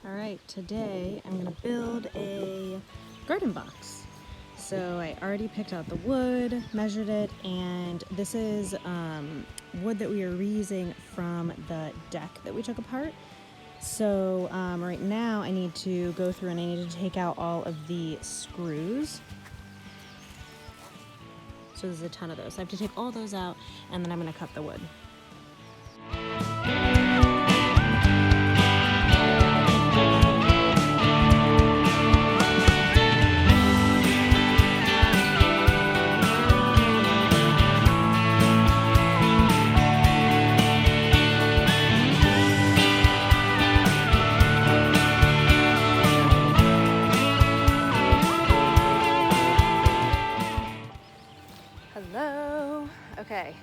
Alright, today I'm going to build a garden box. So I already picked out the wood, measured it, and this is wood that we are reusing from the deck that we took apart. So right now I need to go through and I need to take out all of the screws. So there's a ton of those. So I have to take all those out and then I'm going to cut the wood. Hello. Okay,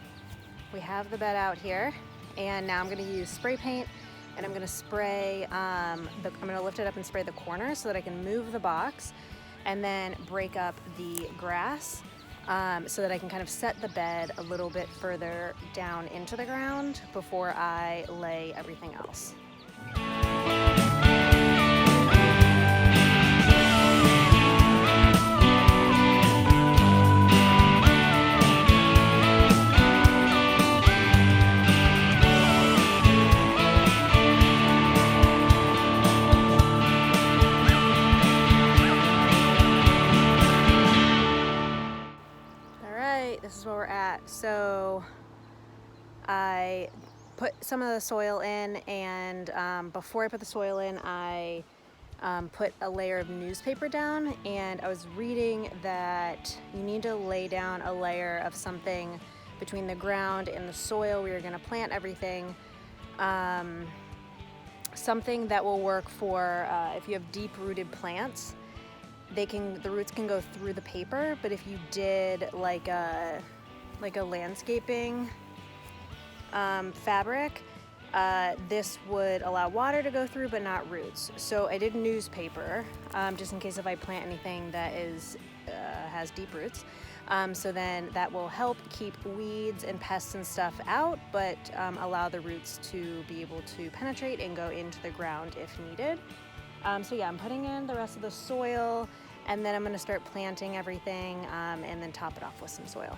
we have the bed out here, and now I'm going to use spray paint, and I'm going to spray. I'm going to lift it up and spray the corners so that I can move the box, and then break up the grass so that I can kind of set the bed a little bit further down into the ground before I lay everything else. This is where we're at. So I put some of the soil in, and before I put the soil in, I put a layer of newspaper down, and I was reading that you need to lay down a layer of something between the ground and the soil where you're going to plant everything. Something that will work for if you have deep-rooted plants. The roots can go through the paper, but if you did like a landscaping fabric, this would allow water to go through but not roots. So I did newspaper just in case if I plant anything that has deep roots. So then that will help keep weeds and pests and stuff out, but allow the roots to be able to penetrate and go into the ground if needed. So yeah, I'm putting in the rest of the soil, and then I'm going to start planting everything and then top it off with some soil.